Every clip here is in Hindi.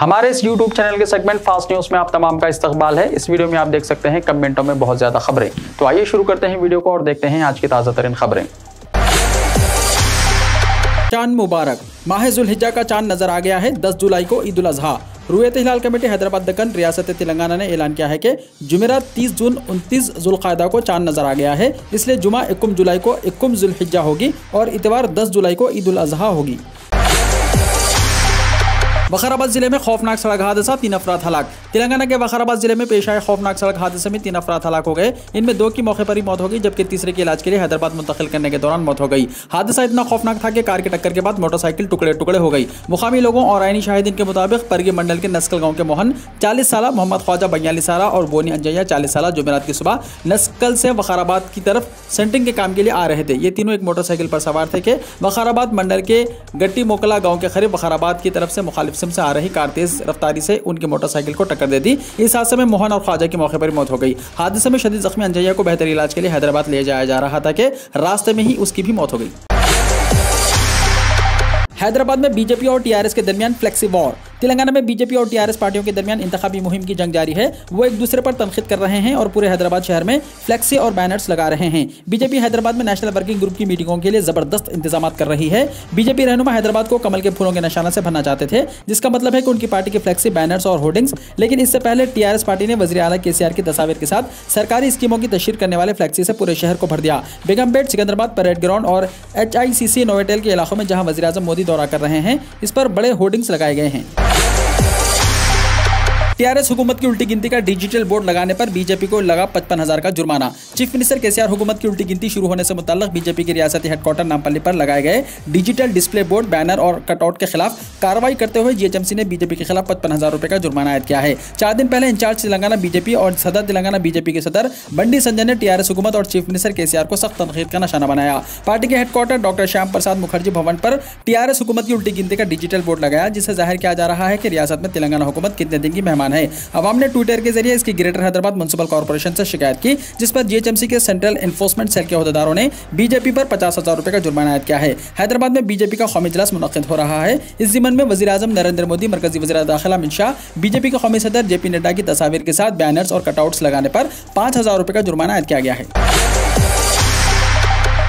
हमारे इस YouTube चैनल के सेगमेंट फास्ट न्यूज में आप तमाम का इस्तकबाल है। इस वीडियो में आप देख सकते हैं कमेंटों में बहुत ज्यादा खबरें। तो आइए शुरू करते हैं वीडियो को और देखते हैं आज की ताजा तरीन खबरें। चांद मुबारक, माह जुल्हिज्जा का चांद नजर आ गया है। 10 जुलाई को ईद उल अजहा। रुयत हिलाल कमेटी हैदराबाद दक्कन रियासत तेलंगाना ने ऐलान किया है कि जुमेरात 30 जून 29 जुल्क़ादा को चांद नजर आ गया है। इसलिए जुमा 21 जुलाई को 21 जुल्हिज्जा होगी और इतवार 10 जुलाई को ईद उल अजहा होगी। वखाराबाद जिले में खौफनाक सड़क हादसा, 3 अफराद हलाक। तेलंगाना के वखाराबाद जिले में पेश आए खौफनाक सड़क हादसे में 3 अफराद हलाक हो गए। इनमें 2 की मौके पर ही मौत हो गई, जबकि तीसरे के इलाज के लिए हैदराबाद मुंतकिल करने के दौरान मौत हो गई। हादसा इतना खौफनाक था कि कार की टक्कर के बाद मोटरसाइकिल टुकड़े टुकड़े हो गई। मुकामी लोगों और आईनी शाहिदीन के मुताबिक परगी मंडल के नस्कल गाँव के मोहन 40 साल, मोहम्मद ख्वाजा 42 साल और बोनी अंजैया 40 साल जुमेरात की सुबह नस्कल से वखाराबाद की तरफ सेंटिंग के काम के लिए आ रहे थे। ये तीनों एक मोटरसाइकिल पर सवार थे कि वखाराबाद मंडल के गट्टी मोकला गाँव के करीब वखाराबाद की तरफ से मुखालिफ सिम से आ रही कार तेज रफ्तारी से उनकी मोटरसाइकिल को टक्कर दे दी। इस हादसे में मोहन और ख्वाजा की मौके पर मौत हो गई। हादसे में शदीद जख्मी अंजैया को बेहतर इलाज के लिए हैदराबाद ले जाया जा रहा था कि रास्ते में ही उसकी भी मौत हो गई। हैदराबाद में बीजेपी और टीआरएस के दरमियान फ्लेक्सी वॉर। तेलंगाना में बीजेपी और टीआरएस पार्टियों के दरमियान इंतखाबी मुहिम की जंग जारी है। वो एक दूसरे पर तनखीद कर रहे हैं और पूरे हैदराबाद शहर में फ्लेक्सी और बैनर्स लगा रहे हैं। बीजेपी हैदराबाद में नेशनल वर्किंग ग्रुप की मीटिंगों के लिए जबरदस्त इंतजाम कर रही है। बीजेपी रहनुमा हैदराबाद को कमल के फूलों के निशाना से भरना चाहते थे, जिसका मतलब है कि उनकी पार्टी के फ्लेक्सी, बैनर्स और होर्डिंग्स। लेकिन इससे पहले टीआरएस पार्टी ने वज़ीर आला केसीआर की तस्वीर के साथ सरकारी स्कीमों की तशहीर करने वाले फ्लेक्सी से पूरे शहर को भर दिया। बेगमपेट, सिकंदराबाद, परेड ग्राउंड और HICC नोवेटेल के इलाकों में जहां वज़ीर आज़म मोदी दौरा कर रहे हैं, इस पर बड़े होर्डिंग्स लगाए गए हैं। टीआरएस हुकूमत की उल्टी गिनती का डिजिटल बोर्ड लगाने पर बीजेपी को लगा 55,000 का जुर्माना। चीफ मिनिस्टर केसीआर हुकूमत की उल्टी गिनती शुरू होने से मुताल्लिक बीजेपी के रियासती हेडक्वार्टर नामपल्ली पर लगाए गए डिजिटल डिस्प्ले बोर्ड, बैनर और कटआउट के खिलाफ कार्रवाई करते हुए जीएचएमसी ने बीजेपी के खिलाफ 55,000 रुपए का जुर्माना आयद किया है। 4 दिन पहले इंचार्ज तेलंगाना बीजेपी और सदर तेलंगाना बीजेपी के सदर बंडी संजय ने टीआरएस हुकूमत और चीफ मिनिस्टर केसीआर को सख्त तनकीद का निशाना बनाया। पार्टी के हेडक्वार्टर डॉक्टर श्याम प्रसाद मुखर्जी भवन पर टीआरएस हुकूमत की उल्टी गिनती का डिजिटल बोर्ड लगाया, जिससे जाहिर किया जा रहा है कि रियासत में तेलंगाना हुकूमत कितने दिन की मेहमान है। अवाम ने ट्विटर के जरिए इसकी ग्रेटर हैदराबाद म्युनिसिपल कॉर्पोरेशन से शिकायत की, जिस पर जीएचएमसी के सेंट्रल एनफोर्समेंट सेल के अहदेदारों ने बीजेपी पर 50,000 रुपए का जुर्माना आयद किया है। हैदराबाद में बीजेपी का कौमी इजलास मुनक्किद हो रहा है। इस ज़िमन में वज़ीर आज़म नरेंद्र मोदी, मरकजी वज़ीर दाखिला अमित शाह, बीजेपी के कौमी सदर जेपी नड्डा की तस्वीर के साथ बैनर्स और कटआउट्स लगाने पर 5,000 रुपए का जुर्माना आयद किया गया है।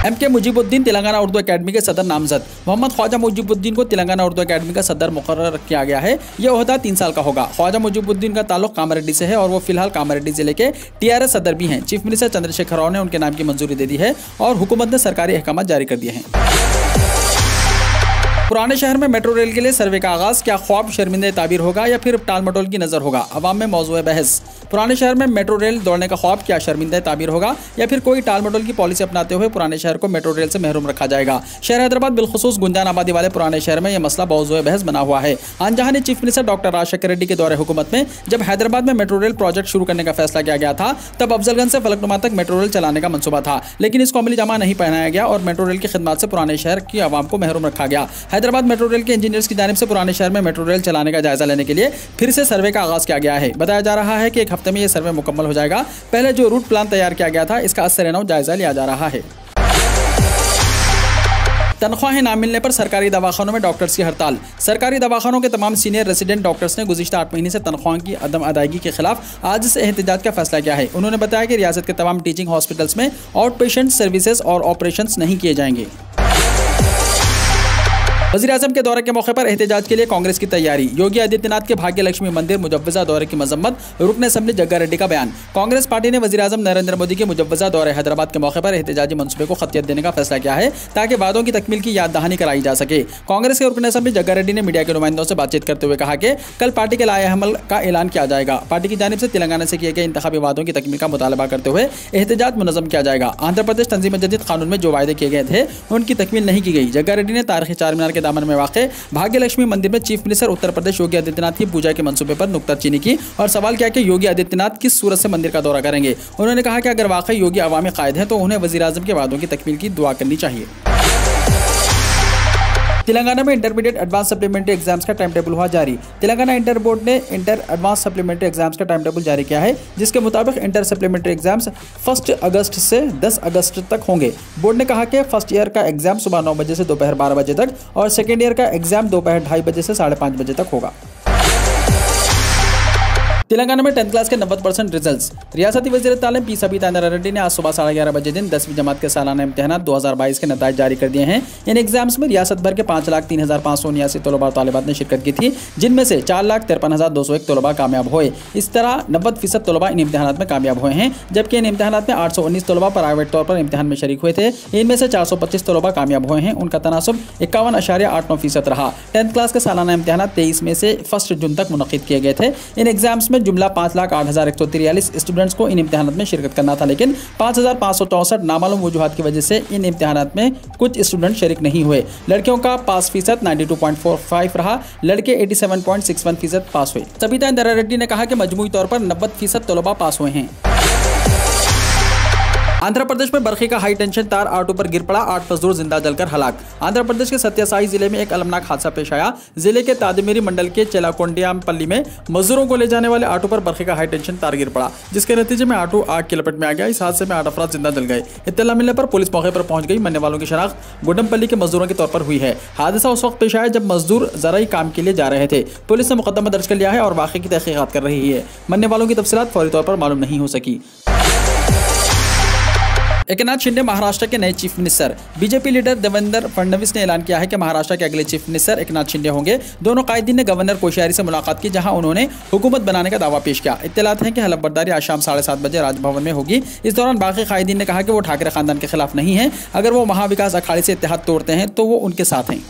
MK मुजीबुद्दीन तेलंगाना उर्दू अकेडमी के सदर नामजद। मोहम्मद ख्वाजा मुजीबुद्दीन को तेलंगाना उर्दू अकेडमी का सदर मुकर्रर किया गया है। यह ओहदा 3 साल का होगा। ख्वाजा मुजीबुद्दीन का ताल्लुक कामारेड्डी से है और वो फिलहाल कामारेड्डी जिले के टीआरएस सदर भी हैं। चीफ मिनिस्टर चंद्रशेखर राव ने उनके नाम की मंजूरी दे दी है और हुकूमत ने सरकारी अहकाम जारी कर दिए हैं। पुराने शहर में मेट्रो रेल के लिए सर्वे का आगाज। क्या ख्वाब शर्मिंदे ताबीर होगा या फिर टाल मटोल की नजर होगा? अवाम में मौजूद बहस। पुराने शहर में मेट्रो रेल दौड़ने का ख्वाब क्या शर्मिंदे ताबीर होगा या फिर कोई टाल मटोल की पॉलिसी अपनाते हुए पुराने शहर को मेट्रो रेल से महरूम रखा जाएगा? शहर हैदराबाद बिलखुसूस गुंजान आबादी वाले पुराने शहर में यह मसला मौजूद बहस बना हुआ है। आनजहां ने chief minister doctor Rajashekhar Reddy के दौरे हुकूमत में जब हैदराबाद में मेट्रो रेल प्रोजेक्ट शुरू करने का फैसला किया गया था, तब अफजलगंज से फलकनुमा तक मेट्रो रेल चलाने का मंसूबा था, लेकिन इसको अमली जामा नहीं पहनाया गया और मेट्रो रेल की खिदमत से पुराने शहर की आवाम को महरूम रखा गया। हैदराबाद मेट्रो रेल के इंजीनियर्स की जानिब से पुराने शहर में मेट्रो रेल चलाने का जायजा लेने के लिए फिर से सर्वे का आगाज किया गया है। बताया जा रहा है कि एक हफ्ते में यह सर्वे मुकम्मल हो जाएगा। पहले जो रूट प्लान तैयार किया गया था, इसका असर-ए-नौ जायजा लिया जा रहा है। तनख्वाहें ना मिलने पर सरकारी दवाखानों में डॉक्टर्स की हड़ताल। सरकारी दवाखानों के तमाम सीनियर रेजिडेंट डॉक्टर्स ने गुज़िश्ता 8 महीने से तनख्वाहों की अदम अदायगी के खिलाफ आज से एहतजाज का फैसला किया है। उन्होंने बताया कि रियासत के तमाम टीचिंग हॉस्पिटल्स में आउट पेशेंट सर्विसेज और ऑपरेशंस नहीं किए जाएंगे। वज़ीर आज़म के दौरे के मौके पर एहतजाज के लिए कांग्रेस की तैयारी। योगी आदित्यनाथ के भाग्य लक्ष्मी मंदिर मुजव्वज़ा दौरे की मजम्मत। रुकन असम्बली जग्गा रेड्डी का बयान। कांग्रेस पार्टी ने वज़ीर आज़म नरेंद्र मोदी के मुजव्वज़ा दौरे हैदराबाद के मौके पर एहतजाजी मंसूबे को खतियत देने का फैसला किया है, ताकि वादों की तकमील की याद दहानी कराई जा सके। कांग्रेस के रुकन असम्बली जग्गा रेड्डी ने मीडिया के नुमाइंदों से बातचीत करते हुए कहा कि कल पार्टी के लाए-ए-अमल का ऐलान किया जाएगा। पार्टी की जानिब से तेलंगाना से किए गए इंतखाबी वादों की तकमील का मुतालबा करते हुए एहतजाज मुनज़्ज़म किया जाएगा। आंध्र प्रदेश तंजीम जदीद कानून में जो वायदे किए गए थे, उनकी तकमील नहीं की गई। जग्गा रेड्डी ने तारीखी चार मीनार के दामन में वाक़ भाग्य लक्ष्मी मंदिर में चीफ मिनिस्टर उत्तर प्रदेश योगी आदित्यनाथ की पूजा के मंसूबे पर नुक्ताचीनी की और सवाल किया कि योगी आदित्यनाथ किस सूरत से मंदिर का दौरा करेंगे। उन्होंने कहा कि अगर वाकई योगी अवामी कायद हैं तो उन्हें वज़ीर आज़म के वादों की तकमील की दुआ करनी चाहिए। तेलंगाना में इंटरमीडिएट एडवांस सप्लीमेंट्री एग्जाम्स का टाइम टेबल हुआ जारी। तेलंगाना इंटर बोर्ड ने इंटर एडवांस सप्लीमेंट्री एग्जाम्स का टाइम टेबल जारी किया है, जिसके मुताबिक इंटर सप्लीमेंट्री एग्जाम्स 1 अगस्त से 10 अगस्त तक होंगे। बोर्ड ने कहा कि फर्स्ट ईयर का एग्जाम सुबह 9 बजे से दोपहर 12 बजे तक और सेकेंड ईयर का एग्जाम दोपहर 2:30 बजे से 5:30 बजे तक होगा। तेलंगाना में 10th क्लास के 90% रिजल्ट्स। रियासती वज़ीर तालीम पी सबीता इंदिरा रेड्डी ने आज सुबह 11:30 बजे दिन 10वीं जमात के सालाना इम्तिहान 2022 के नतीजे जारी कर दिए हैं। इन एग्जाम्स में रियासत भर के 5,03,579 तलबा और तालिबात ने शिरकत की थी, जिनमें से 4,53,201 तलबा कामयाब हुए। इस तरह 90% तलबा इन इम्तिहान में कामयाब हुए हैं, जबकि इन इम्तिहान में 819 तलबा प्राइवेट तौर पर इम्तिहान में शरीक हुए थे। इनमें से 425 तलबा कामयाब हुए हैं। उनका तनासब 51.89% रहा। 10th क्लास के सालाना इम्तिहान 23 में से 1 जून तक मुनक़िद किए गए थे। इन एग्जाम्स में जुमला 5,08,143 स्टूडेंट्स को इन इम्तिहानात में शिरकत करना था, लेकिन 5,564 नामालूम वजूहात की वजह से इन इम्तिहानात में कुछ स्टूडेंट शरीक नहीं हुए। लड़कियों का पास फीसद 92.45 रहा, लड़के 87.61% पास हुए। सबीता इंदिरा रेड्डी ने कहा कि मजमूई तौर पर 90% तलबा पास हुए हैं। आंध्र प्रदेश में बरखी का हाई टेंशन तार ऑटो पर गिर पड़ा, 8 मजदूर जिंदा जलकर हलाक। आंध्र प्रदेश के सत्यासाई जिले में एक अलमनाक हादसा पेश आया। जिले के तादमेरी मंडल के चेलाकोंडियामपल्ली में मजदूरों को ले जाने वाले ऑटो पर बरखी का हाई टेंशन तार गिर पड़ा, जिसके नतीजे में ऑटो आग की लपेट में आ गया। इस हादसे में 8 अफराद जिंदा जल गए। इत्तला मिलने पर पुलिस मौके पर पहुंच गई। मरने वालों की शनाख्त गुडमपल्ली के मजदूरों के तौर पर हुई है। हादसा उस वक्त पेश आया जब मजदूर ज़राई काम के लिए जा रहे थे। पुलिस ने मुकदमा दर्ज कर लिया है और वाक़े की तहकीकात कर रही है। मरने वालों की तफसीलात फौरी तौर पर मालूम नहीं हो सकी। एकनाथ शिंदे महाराष्ट्र के नए chief minister. BJP leader Devendra Fadnavis ने ऐलान किया है कि महाराष्ट्र के अगले चीफ मिनिस्टर एकनाथ शिंदे होंगे। दोनों कायदीन ने गवर्नर कोश्यारी से मुलाकात की, जहां उन्होंने हुकूमत बनाने का दावा पेश किया। इत्तलात है कि हलफबरदारी आज शाम 7:30 बजे राजभवन में होगी। इस दौरान बाकी कायदीन ने कहा कि वो ठाकरे खानदान के खिलाफ नहीं है। अगर वो महाविकास अखाड़े से इत्तेहाद तोड़ते हैं तो वो उनके साथ हैं।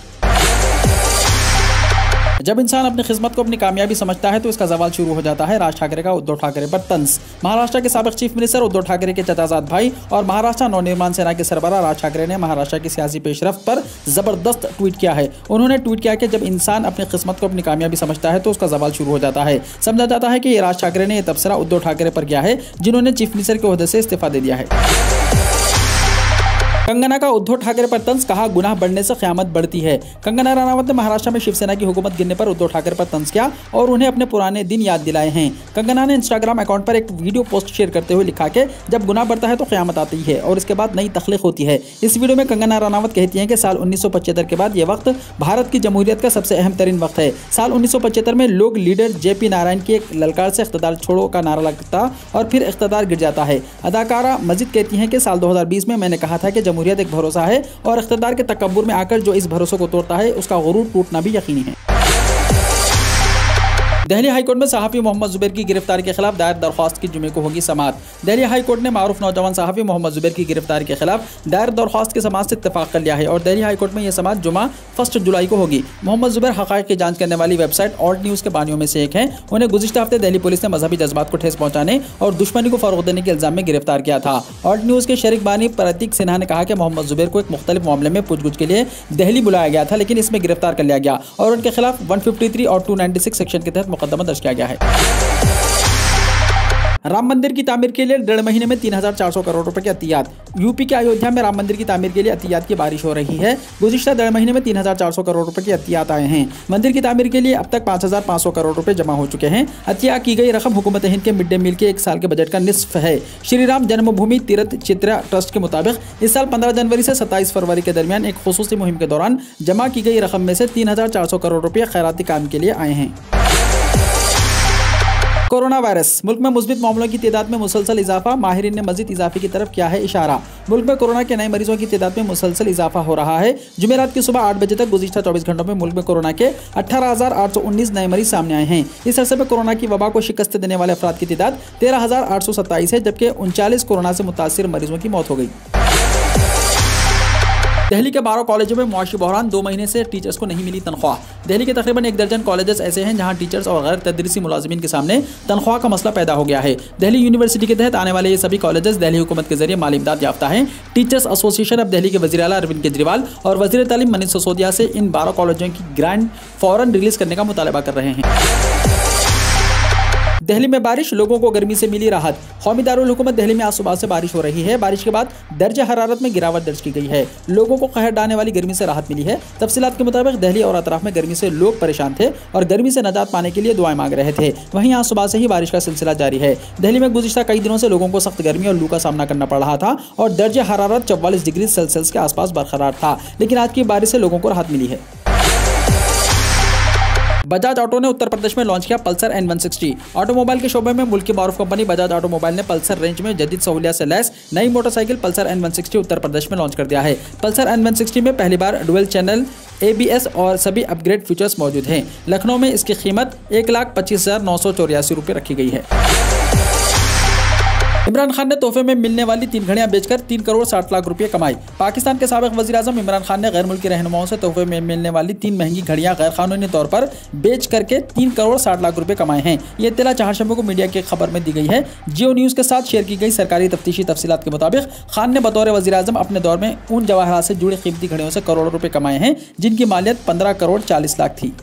जब इंसान अपनी खिदमत को अपनी कामयाबी समझता है तो इसका सवाल शुरू हो जाता है। राज ठाकरे का उद्धव ठाकरे पर तंज। महाराष्ट्र के साबिक चीफ मिनिस्टर उद्धव ठाकरे के चचाजाद भाई और महाराष्ट्र नवनिर्माण सेना के सरबराह राज ठाकरे ने महाराष्ट्र की सियासी पेशरफ्त पर जबरदस्त ट्वीट किया है। उन्होंने ट्वीट किया कि जब इंसान अपनी किस्मत को अपनी कामयाबी समझता है तो उसका सवाल शुरू हो जाता है। समझा जाता है कि राज ठाकरे ने यह तबसरा उद्धव ठाकरे पर किया है, जिन्होंने चीफ मिनिस्टर के ओहदे से इस्तीफा दे दिया है। कंगना का उद्धव ठाकरे पर तंज, कहा गुनाह बढ़ने से क़यामत बढ़ती है। कंगना रनावत ने महाराष्ट्र में शिवसेना की हुकूमत गिरने पर उद्धव ठाकरे पर तंज किया और उन्हें अपने पुराने दिन याद दिलाए हैं। कंगना ने इंस्टाग्राम अकाउंट पर एक वीडियो पोस्ट शेयर करते हुए लिखा कि जब गुनाह बढ़ता है तो क़यामत आती है और इसके बाद नई तख्लीक होती है। इस वीडियो में कंगना रनावत कहती हैं कि साल 1975 के बाद ये वक्त भारत की जमहूरियत का सबसे अहम तरीन वक्त है। साल 1975 में लोग लीडर JP नारायण की एक ललकार से इख्तिदार छोड़ो का नारा लगता और फिर इख्तिदार गिर जाता है। अदाकारा मजीद कहती हैं कि साल 2020 में मैंने कहा था कि जमहूरियत एक भरोसा है और इख्तिदार के तकब्बुर में आकर जो इस भरोसे को तोड़ता है उसका गुरूर टूटना भी यकीनी है। दिल्ली हाईकोर्ट में सहाफ़ी मोहम्मद जुबैर की गिरफ्तारी के खिलाफ दायर दरख्वास्त की जुमे को होगी समाअत। दिल्ली हाईकोर्ट ने मारूफ नौजवान सहाफ़ी मोहम्मद जुबैर की गिरफ्तारी के खिलाफ दायर दरख्वास्त की समाअत से इत्तेफाक कर लिया है और दिल्ली हाईकोर्ट में यह समाअत जुमा 1 जुलाई को होगी। मोहम्मद जुबैर हक़ाइक़ की जांच करने वाली वेबसाइट ऑल्ट न्यूज़ के बानियों में से एक हैं। उन्हें गुज़िश्ता हफ्ते दिल्ली पुलिस ने मजहबी जज्बात को ठेस पहुंचाने और दुश्मनी को फ़रोग़ देने के इल्ज़ाम में गिरफ्तार किया था। ऑल्ट न्यूज़ के शरीक बानी प्रतीक सिन्हा ने कहा कि मोहम्मद जुबैर को एक मुख्तलिफ मामले में पूछगछ के लिए दिल्ली बुलाया गया था, लेकिन इसमें गिरफ्तार कर लिया गया और उनके खिलाफ 153 और 296 सेक्शन के तहत मुकदमा दर्ज किया गया है। राम मंदिर की तामीर के लिए 1.5 महीने में 3,400 करोड़ रुपए की अतियात। यूपी के अयोध्या में राम मंदिर की तामीर के लिए अतियात की बारिश हो रही है। गुज़िश्ता 1.5 महीने में 3,400 करोड़ रुपए की अतियात आए हैं। मंदिर की तामीर के लिए अब तक 5,500 करोड़ रुपए जमा हो चुके हैं। अतिया की गई रकम हुकूमत हिंद के मिड डे मील के 1 साल के बजट का निस्फ है। श्री राम जन्मभूमि तीर्थ चित्रा ट्रस्ट के मुताबिक इस साल 15 जनवरी से 27 फरवरी के दरमियान एक खुसूसी मुहिम के दौरान जमा की गई रकम में से 3,400 करोड़ रुपये खैराती काम के लिए आए हैं। Corona virus. मुल्क में मुस्बित मामलों की तादाद में मुसलसल इजाफा। माहिरीन ने मजीद इजाफे की तरफ किया है इशारा। मुल्क में कोरोना के नए मरीजों की तादाद में मुसलसल इजाफा हो रहा है। जुमेरात की सुबह 8 बजे तक गुज़िश्ता 24 घंटों में मुल्क में कोरोना के 18,819 नए मरीज सामने आए हैं। इस अरसे में कोरोना की वबा को शिकस्त देने वाले अफराद की तादाद 13,827 है, जबकि 39 कोरोना से मुतासिर मरीजों की मौत हो गई। दिल्ली के 12 कॉलेजों में मुआशी बहरान। 2 महीने से टीचर्स को नहीं मिली तनख्वाह। दिल्ली के तकरीबन 1 दर्जन कॉलेजेस ऐसे हैं जहां टीचर्स और गैर तदरीसी मुलाजिमीन के सामने तनख्वाह का मसला पैदा हो गया है। दिल्ली यूनिवर्सिटी के तहत आने वाले ये सभी कॉलेजेस दिल्ली हुकूमत के जरिए माली इमदाद याफ्ता हैं। टीचर्स एसोसिएशन अब दिल्ली के वज़ीर आला अरविंद केजरीवाल और वज़ीर तालीम मनीष सिसोदिया से इन 12 कॉलेजों की ग्रांट फौरन रिलीज करने का मुतालबा कर रहे हैं। दिल्ली में बारिश, लोगों को गर्मी से मिली राहत। कौमी दारुल हुकूमत दिल्ली में आज सुबह से बारिश हो रही है। बारिश के बाद दर्जा हरारत में गिरावट दर्ज की गई है। लोगों को कहर डालने वाली गर्मी से राहत मिली है। तफसीलात के मुताबिक दिल्ली और अतराफ में गर्मी से लोग परेशान थे और गर्मी से निजात पाने के लिए दुआएं मांग रहे थे। वहीं आज सुबह से ही बारिश का सिलसिला जारी है। दिल्ली में गुज़िश्ता कई दिनों से लोगों को सख्त गर्मी और लू का सामना करना पड़ रहा था और दर्जा हरारत 44 डिग्री सेल्सियस के आसपास बरकरार था, लेकिन आज की बारिश से लोगों को राहत मिली है। बजाज ऑटो ने उत्तर प्रदेश में लॉन्च किया पल्सर N160। ऑटोमोबाइल के शोबे में मुल्क की मारूफ कंपनी बजाज ऑटोमोबाइल ने पल्सर रेंज में जदीद सहूलियत से लैस नई motorcycle Pulsar N160 Uttar Pradesh में लॉन्च कर दिया है। पल्सर N160 में पहली बार डुअल चैनल ABS और सभी अपग्रेड फीचर्स मौजूद हैं। लखनऊ में इसकी कीमत 1,25,984 रुपये रखी गई है। इमरान खान ने तोहफे में मिलने वाली 3 घड़ियां बेचकर 3 करोड़ 60 लाख रुपए कमाए। पाकिस्तान के साबिक वज़ीर-ए-आज़म इमरान खान ने गैर मुल्की रहनुमाओं से तोहफे में मिलने वाली 3 महंगी घड़ियां गैर कानूनी तौर पर बेच करके 3 करोड़ 60 लाख रुपए कमाए हैं। ये इत्तला चहारशंबे को मीडिया की खबर में दी गई है। जियो न्यूज़ के साथ शेयर की गई सरकारी तफ्तीशी तफसीलात के मुताबिक खान ने बतौर वज़ीर-ए-आज़म अपने दौर में उन जवाहरात से जुड़ी कीमती घड़ियों से करोड़ों रुपए कमाए हैं जिनकी मालियत 15 करोड़ 40 लाख थी।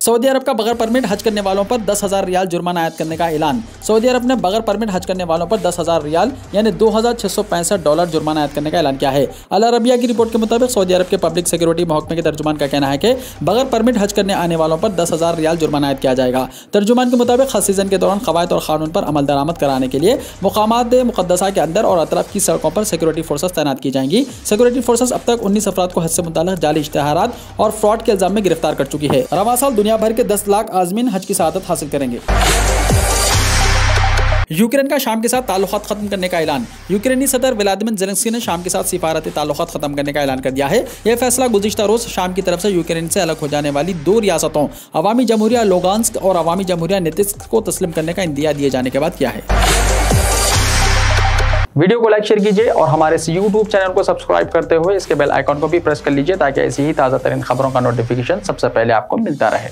सऊदी अरब का बगैर परमिट हज करने वालों पर 10,000 रियाल जुर्माना आयद करने का ऐलान। सऊदी अरब ने बगैर परमिट हज करने वालों पर 10,000 रियाल यानी $2,665 जुर्माना आयद करने का ऐलान किया है। अल अरबिया की रिपोर्ट के मुताबिक सऊदी अरब के पब्लिक सिक्योरिटी महकमे के तर्जुमान का कहना है कि बगैर परमिट हज करने आने वालों पर 10,000 रियाल जुर्माना आयद किया जाएगा। तर्जुमान के मुताबिक हज सीजन के दौरान कवायद और कानून पर अमल दरामद कराने के लिए मुकामात मुक़द्दसा के अंदर और अतराफ की सड़कों पर सिक्योरिटी फोर्सेस तैनात की जाएंगी। सिक्योरिटी फोर्सेस अब तक 19 अफराद को हज से मुताल्लिक़ जाली इश्तिहारात और फ्रॉड के इल्जाम में गिरफ्तार कर चुकी है। रवां साल दुनिया भर के 10 लाख आज़मीन हज की सआदत हासिल करेंगे। यूक्रेन का शाम के साथ ताल्लुकात खत्म करने का ऐलान। यूक्रेनी सदर व्लादिमीर ज़ेलेंस्की ने शाम के साथ सिफारती ताल्लुकात खत्म करने का ऐलान कर दिया है। यह फैसला गुज़िश्ता रोज़ शाम की तरफ से यूक्रेन से अलग हो जाने वाली 2 रियासतों अवामी जमहूरिया लोगान्स्क और अवामी जमहूरिया नेत्स्क को तस्लीम करने का इंदिया दिए जाने के बाद किया है। वीडियो को लाइक शेयर कीजिए और हमारे इस YouTube चैनल को सब्सक्राइब करते हुए इसके बेल आइकॉन को भी प्रेस कर लीजिए ताकि ऐसी ही ताज़ा तरीन खबरों का नोटिफिकेशन सबसे पहले आपको मिलता रहे।